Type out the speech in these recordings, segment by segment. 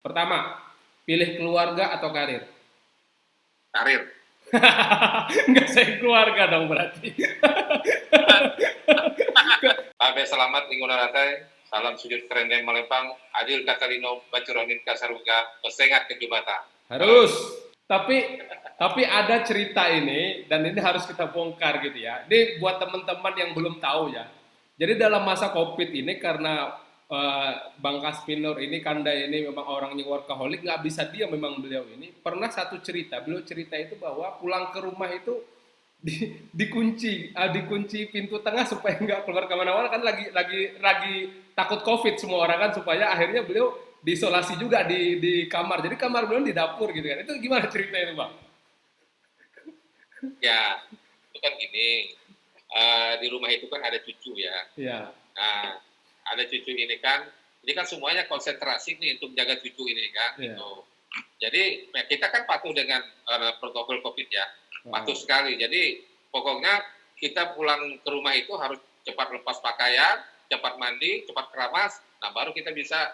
Pertama, pilih keluarga atau karir? Karir. Nggak saya keluarga dong berarti. Abe selamat minggu naratai. Salam sujud keren yang melempang. Adil Katalino Bacuronin Kasaruga. Pesengat ke Jubata. Salam. Harus. Tapi ada cerita ini dan ini harus kita bongkar gitu ya. Ini buat teman-teman yang belum tahu ya. Jadi dalam masa Covid ini karena Bang Kaspinur ini Kanda ini memang orangnya workaholic, nggak bisa dia memang beliau ini pernah satu cerita. Beliau cerita itu bahwa pulang ke rumah itu dikunci pintu tengah supaya nggak keluar kemana-mana kan lagi takut Covid semua orang kan supaya akhirnya beliau diisolasi juga di kamar. Jadi kamar beliau di dapur gitu kan. Itu gimana ceritanya itu, Bang? Ya, itu kan gini. Di rumah itu kan ada cucu ya. Iya. Nah, ada cucu ini kan semuanya konsentrasi nih untuk jaga cucu ini kan. Iya. Gitu. Jadi kita kan patuh dengan protokol COVID ya. Patuh Oh. sekali. Jadi pokoknya kita pulang ke rumah itu harus cepat lepas pakaian, cepat mandi, cepat keramas. Nah, baru kita bisa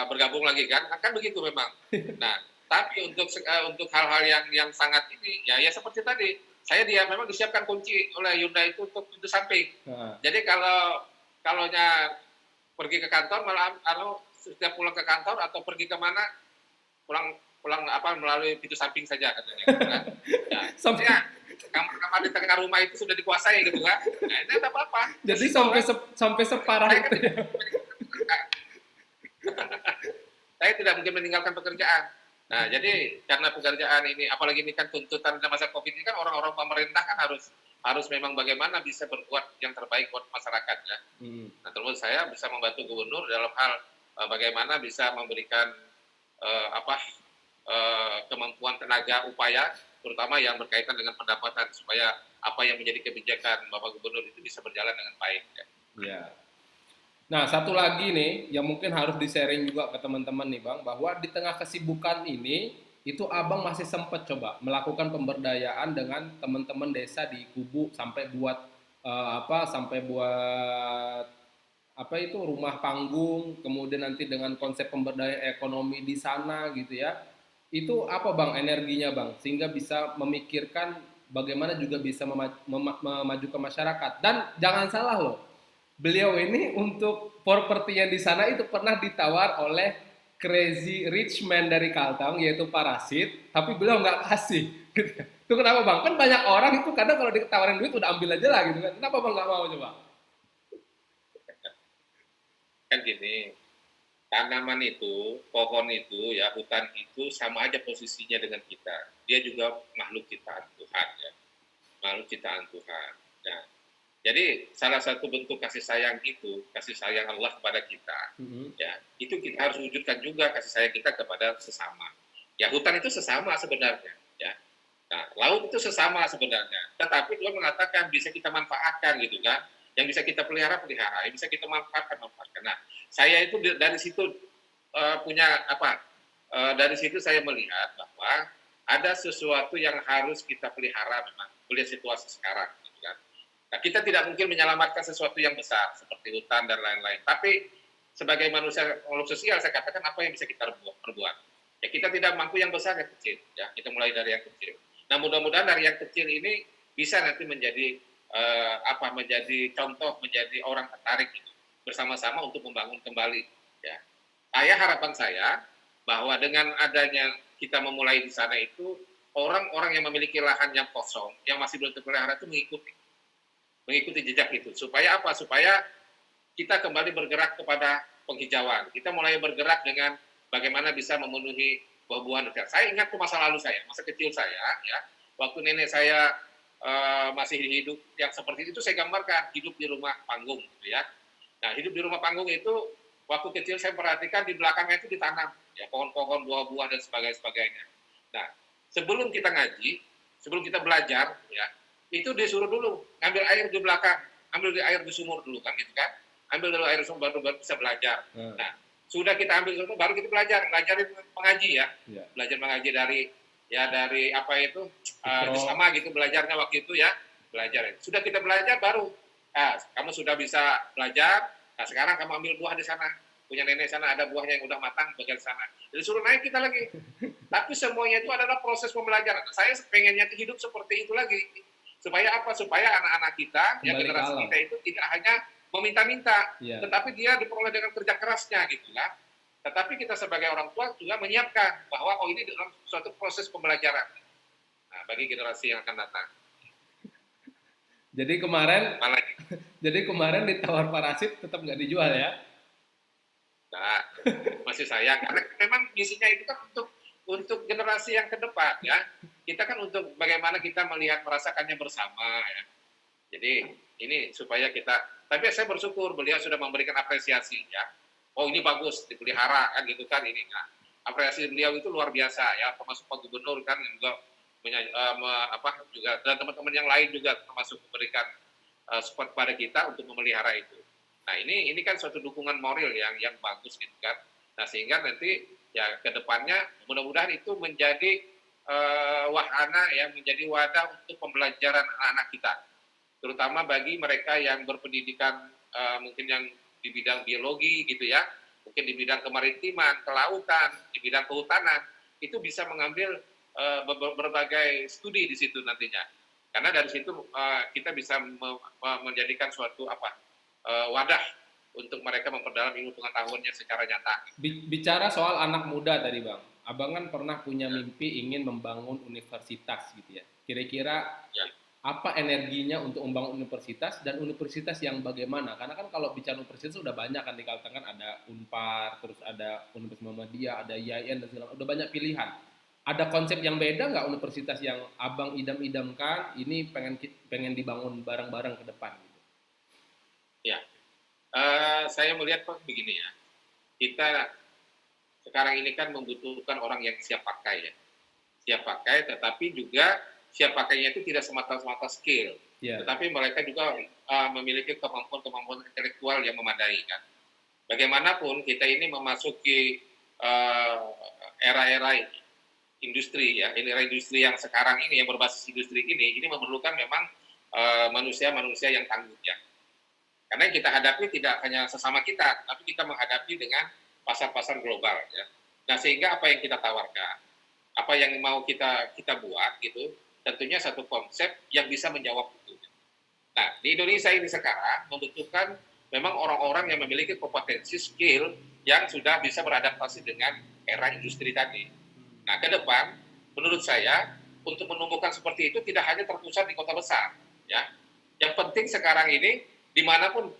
bergabung lagi kan. Kan begitu memang. Nah, tapi untuk hal-hal yang sangat ini ya seperti tadi. Dia memang disiapkan kunci oleh Hyundai itu untuk pintu samping. Nah. Jadi kalaunya pergi ke kantor malah setiap pulang ke kantor atau pergi kemana pulang pulang melalui pintu samping saja katanya gitu kan. Ya, Sampai ya kamar-kamar di tengah rumah itu sudah dikuasai gitu kan. Nah, itu tidak apa-apa. jadi Simple kan. sampai separah Saya kan itu ya. saya tidak mungkin meninggalkan pekerjaan. Nah, jadi karena pekerjaan ini, apalagi ini kan tuntutan dalam masa COVID ini kan orang-orang pemerintah kan harus memang bagaimana bisa berbuat yang terbaik buat masyarakat ya. Nah, terus saya bisa membantu gubernur dalam hal bagaimana bisa memberikan kemampuan tenaga upaya, terutama yang berkaitan dengan pendapatan supaya apa yang menjadi kebijakan Bapak Gubernur itu bisa berjalan dengan baik. Ya. Ya. Nah, satu lagi nih yang mungkin harus di-sharing juga ke teman-teman nih, Bang, bahwa di tengah kesibukan ini itu Abang masih sempat coba melakukan pemberdayaan dengan teman-teman desa di Kubu sampai buat sampai buat apa itu rumah panggung, kemudian nanti dengan konsep pemberdayaan ekonomi di sana gitu ya. Itu apa Bang energinya Bang sehingga bisa memikirkan bagaimana juga bisa memajukan masyarakat. Dan jangan salah loh, beliau ini untuk propertinya di sana itu pernah ditawar oleh Crazy Rich Man dari Kalteng yaitu Parasit, tapi beliau nggak kasih. Itu kenapa Bang? Kan banyak orang itu kadang kalau ditawarin duit udah ambil aja lah gitu kan. Kenapa Bang nggak mau coba? Kan gini, tanaman itu, pohon itu, ya hutan itu sama aja posisinya dengan kita. Dia juga makhluk ciptaan Tuhan ya, makhluk ciptaan Tuhan. Nah, jadi salah satu bentuk kasih sayang itu, kasih sayang Allah kepada kita, ya itu kita harus wujudkan juga kasih sayang kita kepada sesama. Ya hutan itu sesama sebenarnya, ya. Nah, laut itu sesama sebenarnya. Tetapi Tuhan mengatakan bisa kita manfaatkan gitu kan. Yang bisa kita pelihara, yang bisa kita manfaatkan. Nah, saya itu dari situ punya apa? Dari situ saya melihat bahwa ada sesuatu yang harus kita pelihara memang melihat situasi sekarang. Gitu kan. Nah, kita tidak mungkin menyelamatkan sesuatu yang besar seperti hutan dan lain-lain. Tapi sebagai manusia makhluk sosial saya katakan apa yang bisa kita perbuat. Ya kita tidak mampu yang besar yang kecil. Ya kita mulai dari yang kecil. Nah mudah-mudahan dari yang kecil ini bisa nanti menjadi menjadi contoh, menjadi orang tertarik gitu, bersama-sama untuk membangun kembali. Ya. Harapan saya bahwa dengan adanya kita memulai di sana itu orang-orang yang memiliki lahan yang kosong, yang masih belum terpelihara itu mengikuti jejak itu. Supaya apa? Supaya kita kembali bergerak kepada penghijauan. Kita mulai bergerak dengan bagaimana bisa memenuhi buah-buahan. Saya ingat ke masa lalu saya, masa kecil saya, ya, waktu nenek saya masih hidup yang seperti itu saya gambarkan hidup di rumah panggung, gitu ya. Nah hidup di rumah panggung itu waktu kecil saya perhatikan di belakangnya itu ditanam ya pohon-pohon buah-buah dan sebagainya. Nah sebelum kita ngaji, sebelum kita belajar ya itu disuruh dulu ngambil air di belakang, ambil air di sumur dulu kan gitu kan, ambil dulu air sumur baru bisa belajar. Nah sudah kita ambil sumur baru kita belajar mengaji ya, belajar mengaji dari apa itu sama gitu belajarnya waktu itu ya belajar. Sudah kita belajar baru, kamu sudah bisa belajar. Nah sekarang kamu ambil buah di sana. punya nenek sana ada buahnya yang udah matang bagian sana. Jadi suruh naik kita lagi. Tapi semuanya itu adalah proses pembelajaran. Saya pengennya hidup seperti itu lagi. Supaya apa? Supaya anak-anak kita, ya Kembali ke generasi alam. kita itu tidak hanya meminta-minta, Iya. tetapi dia diperoleh dengan kerja kerasnya gitu lah. Tetapi kita sebagai orang tua juga menyiapkan bahwa oh ini dalam suatu proses pembelajaran. Nah, bagi generasi yang akan datang. Jadi kemarin Apalagi, jadi kemarin ditawar parasit tetap nggak dijual ya? nah, masih sayang karena memang misinya itu kan untuk generasi yang ke depan ya. Kita kan untuk bagaimana kita melihat merasakannya bersama ya. Jadi ini supaya kita, tapi saya bersyukur beliau sudah memberikan apresiasi ya. Oh ini bagus dipelihara kan gitu kan ini. Nah, apresiasi beliau itu luar biasa ya, termasuk Pak Gubernur kan juga juga dan teman-teman yang lain juga termasuk memberikan support pada kita untuk memelihara itu. Nah ini kan suatu dukungan moral yang bagus gitu kan. Nah sehingga nanti ya kedepannya mudah-mudahan itu menjadi wahana ya, menjadi wadah untuk pembelajaran anak-anak kita, terutama bagi mereka yang berpendidikan mungkin yang di bidang biologi gitu ya, mungkin di bidang kemaritiman, kelautan, di bidang kehutanan, itu bisa mengambil berbagai studi di situ nantinya. Karena dari situ kita bisa menjadikan suatu wadah untuk mereka memperdalam ilmu pengetahuannya secara nyata. Bicara soal anak muda tadi Bang, Abang kan pernah punya mimpi ingin membangun universitas gitu ya. Kira-kira Ya. apa energinya untuk membangun universitas dan universitas yang bagaimana? Karena kan kalau bicara universitas sudah banyak kan dikatakan ada Unpar, terus ada Universitas Muhammadiyah, ada IAIN dan segala udah banyak pilihan. Ada konsep yang beda nggak universitas yang Abang idam-idamkan ini pengen dibangun bareng-bareng ke depan gitu? Ya, saya melihat Pak begini ya, kita sekarang ini kan membutuhkan orang yang siap pakai ya, siap pakai, tetapi juga siap pakainya itu tidak semata-mata skill, Ya, tetapi mereka juga memiliki kemampuan-kemampuan intelektual yang memadai kan. Bagaimanapun kita ini memasuki era-era industri ya, era industri yang sekarang ini yang berbasis industri ini memerlukan memang manusia-manusia yang tangguh ya. Karena yang kita hadapi tidak hanya sesama kita, tapi kita menghadapi dengan pasar-pasar global ya. Nah, sehingga apa yang kita tawarkan, apa yang mau kita buat gitu, tentunya satu konsep yang bisa menjawab itu. Nah, di Indonesia ini sekarang membutuhkan memang orang-orang yang memiliki kompetensi skill yang sudah bisa beradaptasi dengan era industri tadi. Nah, ke depan menurut saya untuk menumbuhkan seperti itu tidak hanya terpusat di kota besar ya. Yang penting sekarang ini dimanapun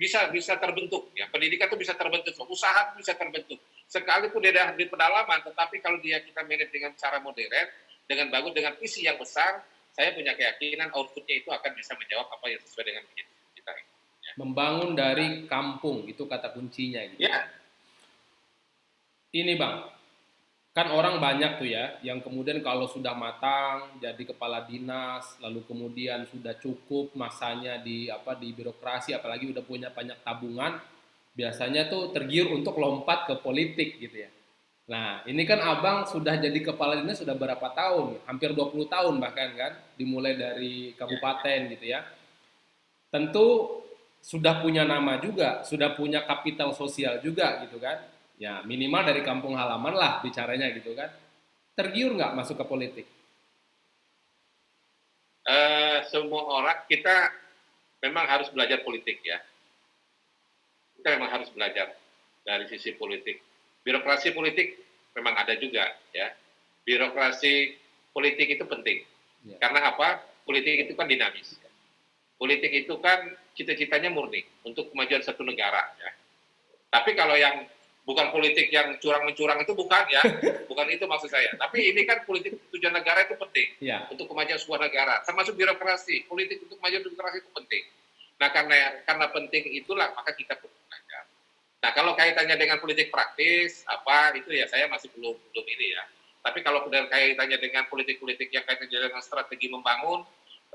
bisa terbentuk ya, pendidikan itu bisa terbentuk, usaha bisa terbentuk sekalipun di pedalaman, tetapi kalau kita manage dengan cara modern, dengan bagus, dengan visi yang besar, saya punya keyakinan outputnya itu akan bisa menjawab apa yang sesuai dengan kita ya. membangun dari kampung itu kata kuncinya gitu. Ya. Ini Bang, kan orang banyak tuh ya yang kemudian kalau sudah matang jadi kepala dinas lalu kemudian sudah cukup masanya di birokrasi apalagi udah punya banyak tabungan biasanya tuh tergiur untuk lompat ke politik gitu ya. Nah, ini kan Abang sudah jadi kepala dinas sudah berapa tahun? Hampir 20 tahun bahkan kan, dimulai dari kabupaten gitu ya. Tentu sudah punya nama juga, sudah punya kapital sosial juga gitu kan. Ya minimal dari kampung halaman lah bicaranya gitu kan. Tergiur nggak masuk ke politik? Semua orang kita memang harus belajar politik ya. Kita memang harus belajar dari sisi politik. Birokrasi politik memang ada juga ya. Birokrasi politik itu penting. Ya. Karena apa? Politik itu kan dinamis. Politik itu kan cita-citanya murni untuk kemajuan satu negara ya. Tapi kalau yang bukan politik yang curang-mencurang itu bukan ya, bukan itu maksud saya. Tapi ini kan politik tujuan negara itu penting Ya. untuk kemajuan sebuah negara. Termasuk birokrasi, politik untuk kemajuan birokrasi itu penting. Nah karena penting itulah maka kita perlu belajar. Nah kalau kaitannya dengan politik praktis itu ya saya masih belum ini ya. Tapi kalau kaitannya dengan politik-politik yang kaitannya dengan strategi membangun,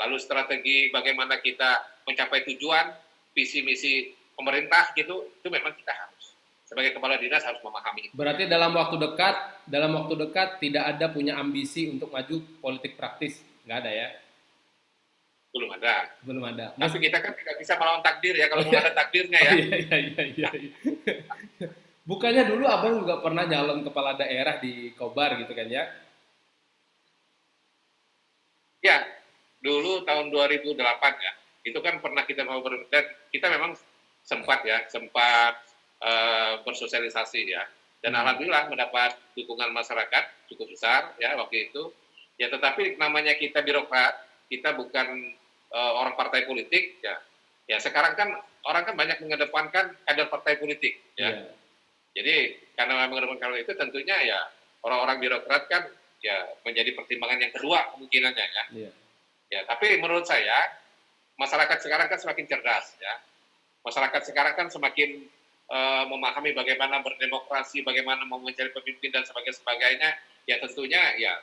lalu strategi bagaimana kita mencapai tujuan, visi misi pemerintah gitu, itu memang kita harus sebagai kepala dinas harus memahami itu. Berarti dalam waktu dekat tidak ada punya ambisi untuk maju politik praktis, nggak ada ya? Belum ada. Belum ada. Tapi kita kan tidak bisa melawan takdir ya kalau belum ada takdirnya ya. Iya. Bukannya dulu abang juga pernah nyalon kepala daerah di Kobar gitu kan ya? Ya, dulu tahun 2008 ya, itu kan pernah kita mau dan kita memang sempat bersosialisasi ya, dan Hmm. alhamdulillah mendapat dukungan masyarakat cukup besar ya waktu itu. Ya, tetapi namanya kita birokrat, kita bukan orang partai politik ya. Ya sekarang kan orang kan banyak mengedepankan kader partai politik ya. Iya, Jadi karena mengedepankan itu tentunya ya orang-orang birokrat kan ya menjadi pertimbangan yang kedua kemungkinannya ya. iya. Ya, tapi menurut saya masyarakat sekarang kan semakin cerdas ya. Masyarakat sekarang kan semakin memahami bagaimana berdemokrasi, bagaimana mau mencari pemimpin dan sebagainya. Ya tentunya ya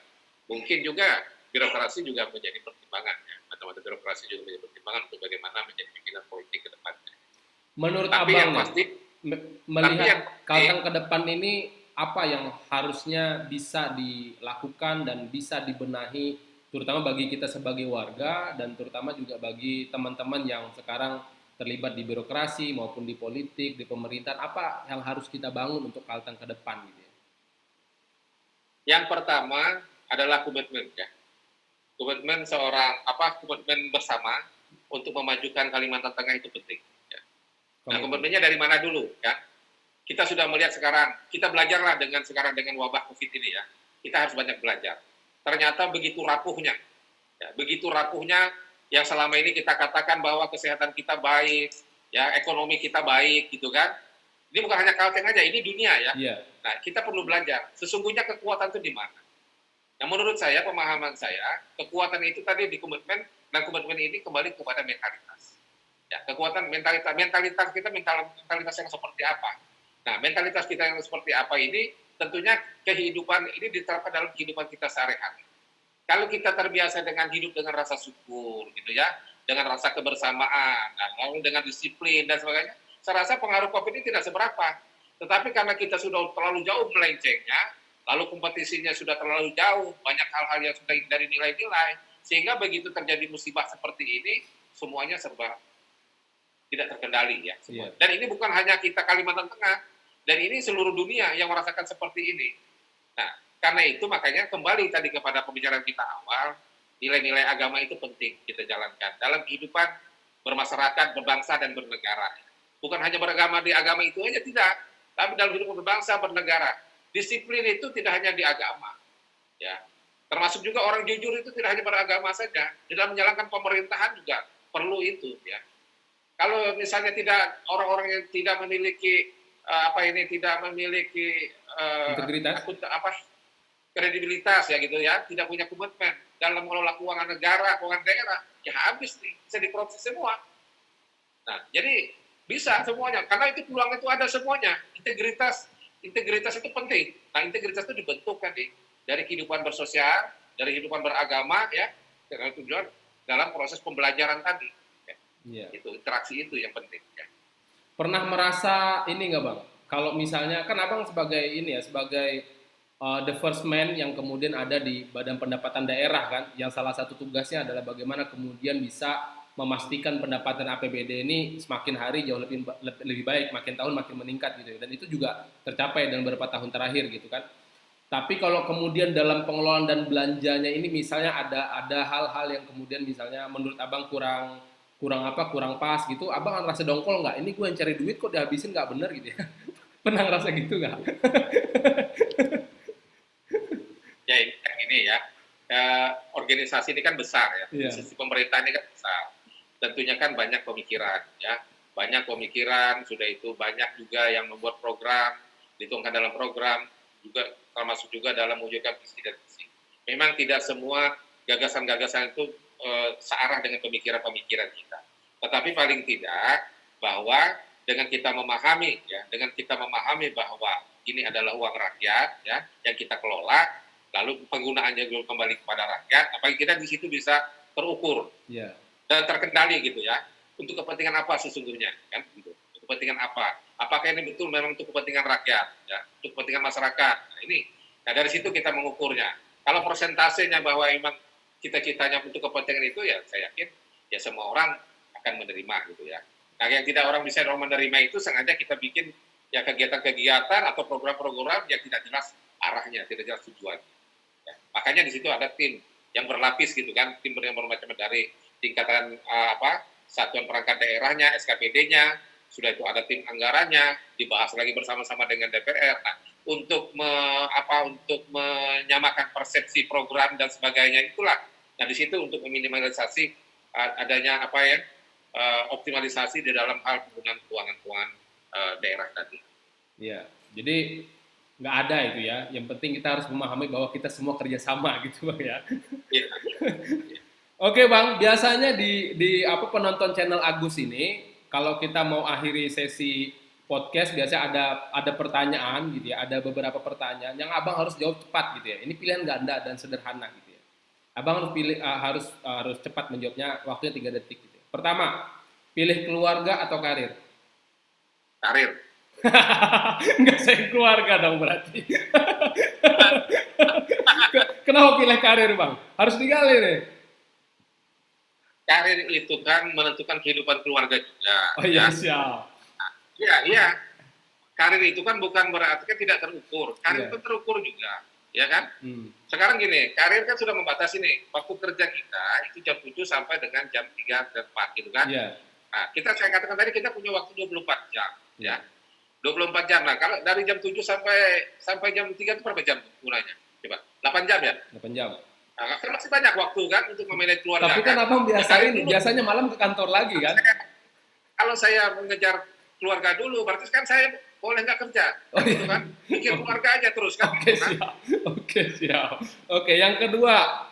mungkin juga birokrasi juga menjadi pertimbangan ya. Mata-mata birokrasi juga menjadi pertimbangan untuk bagaimana menjadi pimpinan politik ke depannya. Menurut Tapi abang yang nih, pasti, tapi melihat yang pasti Kalteng ke depan ini apa yang harusnya bisa dilakukan dan bisa dibenahi terutama bagi kita sebagai warga dan terutama juga bagi teman-teman yang sekarang terlibat di birokrasi maupun di politik, di pemerintahan, apa yang harus kita bangun untuk Kalteng ke depan gitu ya? yang pertama adalah komitmen ya. Komitmen bersama untuk memajukan Kalimantan Tengah itu penting. Ya. Nah, Komitmen. komitmennya dari mana dulu? Ya, kita sudah melihat sekarang, kita belajarlah dengan wabah COVID ini ya. Kita harus banyak belajar. Ternyata begitu rapuhnya yang selama ini kita katakan bahwa kesehatan kita baik, ya ekonomi kita baik gitu kan. Ini bukan hanya Kalteng aja, ini dunia ya. Iya, Nah, kita perlu belajar. Sesungguhnya kekuatan itu di mana? Nah, menurut saya, pemahaman saya, kekuatan itu tadi di komitmen, dan komitmen ini kembali kepada mentalitas. Ya, kekuatan mentalitas kita mentalitas yang seperti apa? Nah, mentalitas kita yang seperti apa ini tentunya kehidupan ini diterapkan dalam kehidupan kita sehari-hari. Kalau kita terbiasa dengan hidup dengan rasa syukur gitu ya, dengan rasa kebersamaan, lalu dengan disiplin dan sebagainya, saya rasa pengaruh COVID ini tidak seberapa. Tetapi karena kita sudah terlalu jauh melencengnya, lalu kompetisinya sudah terlalu jauh, banyak hal-hal yang sudah dari nilai-nilai, sehingga begitu terjadi musibah seperti ini, semuanya serba tidak terkendali ya semua. iya, Dan ini bukan hanya kita Kalimantan Tengah, dan ini seluruh dunia yang merasakan seperti ini. Nah, karena itu makanya kembali tadi kepada pembicaraan kita awal, nilai-nilai agama itu penting kita jalankan dalam kehidupan bermasyarakat, berbangsa dan bernegara. Bukan hanya beragama di agama itu aja tidak, tapi dalam hidup berbangsa, bernegara. Disiplin itu tidak hanya di agama, ya. Termasuk juga orang jujur itu tidak hanya beragama saja, di dalam menjalankan pemerintahan juga perlu itu, ya. Kalau misalnya tidak orang-orang yang tidak memiliki tidak memiliki integritas. apa kredibilitas ya gitu ya, tidak punya komitmen dalam mengelola keuangan negara, keuangan daerah, ya habis nih, bisa diproses semua. Nah, jadi bisa semuanya, karena itu peluang itu ada semuanya. Integritas itu penting. Nah, integritas itu dibentuk kan dari kehidupan bersosial, dari kehidupan beragama ya, dengan tujuan dalam proses pembelajaran tadi. Ya. Iya. Itu interaksi itu yang penting. Ya. Pernah merasa ini nggak bang? Kalau misalnya kan abang sebagai ini ya sebagai the first man yang kemudian ada di Badan Pendapatan Daerah kan, yang salah satu tugasnya adalah bagaimana kemudian bisa memastikan pendapatan APBD ini semakin hari jauh lebih baik, makin tahun makin meningkat gitu ya. Dan itu juga tercapai dalam beberapa tahun terakhir gitu kan. Tapi kalau kemudian dalam pengelolaan dan belanjanya ini misalnya ada hal-hal yang kemudian misalnya menurut abang kurang kurang apa kurang pas gitu, abang ngerasa dongkol nggak? Ini gue yang cari duit kok dihabisin nggak bener gitu ya? Pernah ngerasa gitu nggak? Ya ini ya, organisasi ini kan besar ya, Iya, sisi pemerintah ini kan besar. Tentunya kan banyak pemikiran ya, banyak pemikiran, sudah itu banyak juga yang membuat program, dituangkan dalam program, juga termasuk juga dalam mewujudkan visi dan misi. Memang tidak semua gagasan-gagasan itu searah dengan pemikiran-pemikiran kita. Tetapi paling tidak bahwa dengan kita memahami ya, dengan kita memahami bahwa ini adalah uang rakyat ya yang kita kelola, lalu penggunaannya kembali kepada rakyat, apalagi kita di situ bisa terukur iya, dan terkendali gitu ya. Untuk kepentingan apa sesungguhnya kan gitu. Untuk kepentingan apa? Apakah ini betul memang untuk kepentingan rakyat ya, untuk kepentingan masyarakat. Nah, ini. Nah, dari situ kita mengukurnya. Kalau persentasenya bahwa memang cita-citanya untuk kepentingan itu ya saya yakin ya semua orang akan menerima gitu ya. Nah, yang tidak orang bisa menerima itu sengaja kita bikin ya kegiatan-kegiatan atau program-program yang tidak jelas arahnya, tidak jelas tujuannya. Ya. Makanya di situ ada tim yang berlapis gitu kan, tim yang bermacam dari tingkatan satuan perangkat daerahnya, SKPD-nya, sudah itu ada tim anggarannya, dibahas lagi bersama-sama dengan DPR. Nah, untuk untuk menyamakan persepsi program dan sebagainya itulah. Nah, di situ untuk meminimalisasi adanya optimalisasi di dalam hal penggunaan keuangan daerah tadi. Iya, jadi nggak ada itu ya. Yang penting kita harus memahami bahwa kita semua kerjasama gitu bang ya. Ya. Oke bang, biasanya di penonton channel Agus ini, kalau kita mau akhiri sesi podcast, biasanya ada pertanyaan gitu ya, ada beberapa pertanyaan yang abang harus jawab cepat gitu ya. Ini pilihan ganda dan sederhana gitu ya. Abang harus harus cepat menjawabnya, waktunya 3 detik gitu ya. Pertama, pilih keluarga atau karir? Karir. Enggak, saya keluarga dong berarti. Kenapa pilih karir bang? Harus digali nih. Karir itu kan menentukan kehidupan keluarga juga. Oh iya, siap. Iya. Karir itu kan bukan berarti kan tidak terukur. Karir itu terukur juga, ya kan? Sekarang gini, karir kan sudah membatasi nih, waktu kerja kita itu jam 7 sampai dengan jam 3 dan 4 gitu kan? Iya. Nah, saya katakan tadi kita punya waktu 24 jam, ya. 24 jam. Nah, kalau dari jam 7 sampai jam 3 itu berapa jam gunanya? Coba. 8 jam ya? 8 jam. Nah, kan masih banyak waktu kan untuk memanage keluarga. Tapi kan abang biasanya malam ke kantor lagi kan? Kalau saya mengejar keluarga dulu, berarti kan saya boleh nggak kerja, gitu kan? Mikir keluarga aja terus kan? Oke, siap. Oke, yang kedua,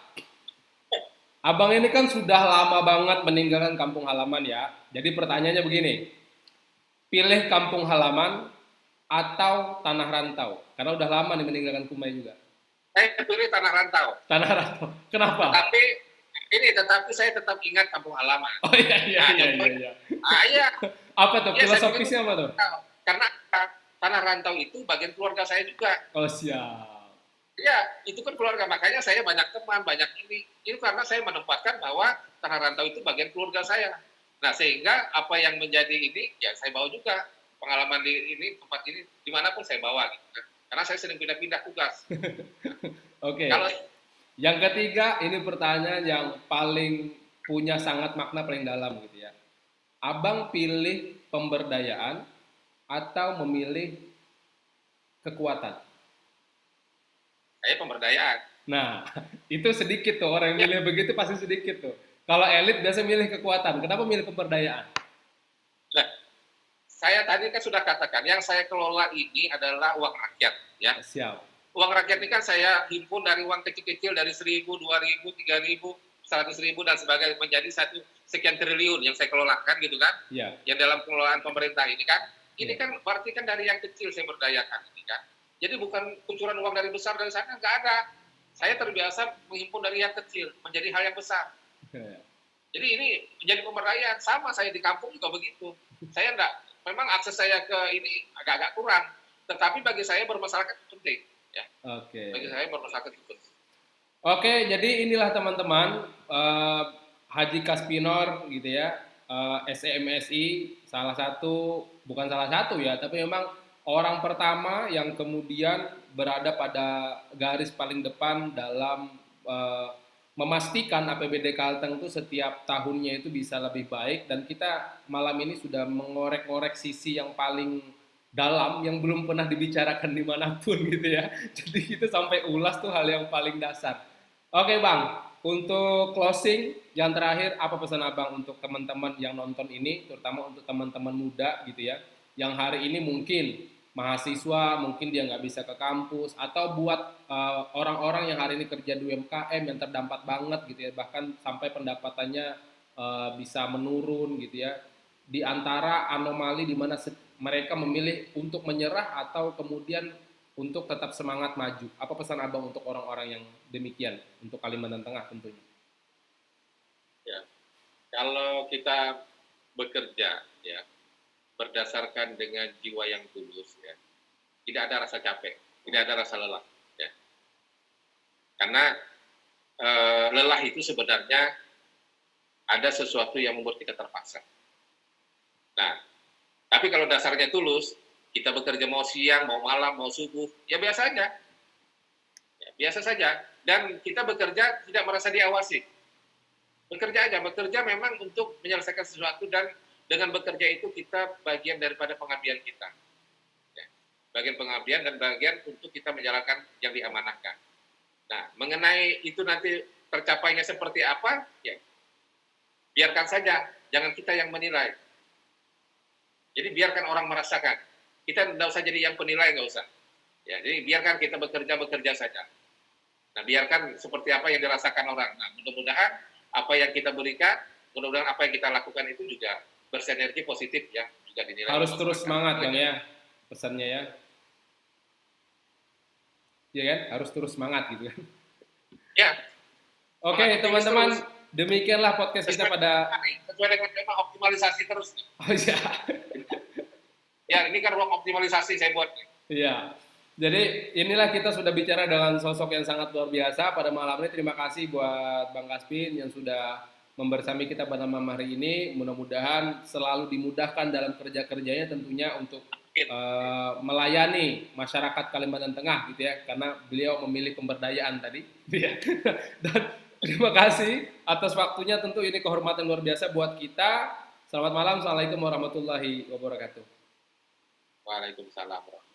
abang ini kan sudah lama banget meninggalkan kampung halaman ya. Jadi pertanyaannya begini, pilih kampung halaman atau tanah rantau? Karena udah lama nih meninggalkan Kumai juga. Saya pilih tanah rantau. Tanah rantau. Kenapa? Tetapi saya tetap ingat kampung halaman. Oh iya. Iya. Apa tuh? Filosofisnya apa tuh? Karena tanah rantau itu bagian keluarga saya juga. Oh siap. Iya, itu kan keluarga. Makanya saya banyak teman, banyak ini. Ini karena saya menempatkan bahwa tanah rantau itu bagian keluarga saya. Nah, sehingga apa yang menjadi ini, ya saya bawa juga. Pengalaman di ini, tempat ini, dimanapun saya bawa. Gitu. Karena saya sering pindah-pindah tugas. Oke. Yang ketiga, ini pertanyaan yang paling punya sangat makna paling dalam gitu ya. Abang pilih pemberdayaan atau memilih kekuatan? Saya pemberdayaan. Nah, itu sedikit tuh orang yang milih begitu pasti sedikit tuh. Kalau elit biasa milih kekuatan. Kenapa milih pemberdayaan? Nah, saya tadi kan sudah katakan, yang saya kelola ini adalah uang rakyat, ya. Siap. Uang rakyat ini kan saya himpun dari uang kecil-kecil dari 1.000, 2.000, 3.000, 100.000 dan sebagainya menjadi sekian triliun yang saya kelolakan gitu kan? Iya. Yang dalam pengelolaan pemerintah ini kan, ini kan berarti kan dari yang kecil saya berdayakan ini kan. Jadi bukan kucuran uang dari besar dari sana, nggak ada. Saya terbiasa menghimpun dari yang kecil menjadi hal yang besar. Jadi ini menjadi pemberdayaan, sama saya di kampung juga begitu. Saya memang akses saya ke ini agak-agak kurang, tetapi bagi saya bermasyarakat penting. Ya. Oke. Bagi saya bermasyarakat penting. Oke, jadi inilah teman-teman Haji Kaspinor gitu ya, SEMSI bukan salah satu ya, tapi memang orang pertama yang kemudian berada pada garis paling depan dalam memastikan APBD Kalteng itu setiap tahunnya itu bisa lebih baik, dan kita malam ini sudah mengorek-ngorek sisi yang paling dalam yang belum pernah dibicarakan dimanapun gitu ya. Jadi kita sampai ulas tuh hal yang paling dasar. Oke bang, untuk closing yang terakhir apa pesan abang untuk teman-teman yang nonton ini, terutama untuk teman-teman muda gitu ya, yang hari ini mungkin mahasiswa, mungkin dia nggak bisa ke kampus, atau buat orang-orang yang hari ini kerja di UMKM yang terdampak banget gitu ya, bahkan sampai pendapatannya bisa menurun gitu ya, di antara anomali di mana mereka memilih untuk menyerah atau kemudian untuk tetap semangat maju. Apa pesan abang untuk orang-orang yang demikian untuk Kalimantan Tengah tentunya? Ya, kalau kita bekerja ya berdasarkan dengan jiwa yang tulus ya, tidak ada rasa capek, tidak ada rasa lelah ya. Karena lelah itu sebenarnya ada sesuatu yang membuat kita terpaksa. Nah, tapi kalau dasarnya tulus, Kita bekerja mau siang, mau malam, mau subuh, ya biasa aja. Ya, biasa saja. Dan kita bekerja tidak merasa diawasi. Bekerja aja, bekerja memang untuk menyelesaikan sesuatu dan dengan bekerja itu kita bagian daripada pengabdian kita. Ya, bagian pengabdian dan bagian untuk kita menjalankan yang diamanahkan. Nah, mengenai itu nanti tercapainya seperti apa, ya biarkan saja, jangan kita yang menilai. Jadi biarkan orang merasakan. Kita tidak usah jadi yang penilai, nggak usah. Ya, jadi biarkan kita bekerja saja. Nah, biarkan seperti apa yang dirasakan orang. Nah, mudah-mudahan apa yang kita berikan, mudah-mudahan apa yang kita lakukan itu juga bersinergi positif ya, juga dinilai. Harus terus semangat Bang ya, pesannya ya. Ya kan, harus terus semangat gitu kan. Ya. Oke, teman-teman, demikianlah podcast kita pada sesuai dengan tema optimalisasi terus. Oh iya. Ya, ini kan ruang optimalisasi saya buat. Iya. Jadi inilah kita sudah bicara dengan sosok yang sangat luar biasa pada malam ini. Terima kasih buat Bang Kaspin yang sudah membersami kita pada malam hari ini. Mudah-mudahan selalu dimudahkan dalam kerja-kerjanya tentunya untuk melayani masyarakat Kalimantan Tengah gitu ya. Karena beliau memilih pemberdayaan tadi. Dan terima kasih atas waktunya, tentu ini kehormatan luar biasa buat kita. Selamat malam. Assalamualaikum warahmatullahi wabarakatuh. Waalaikumsalam.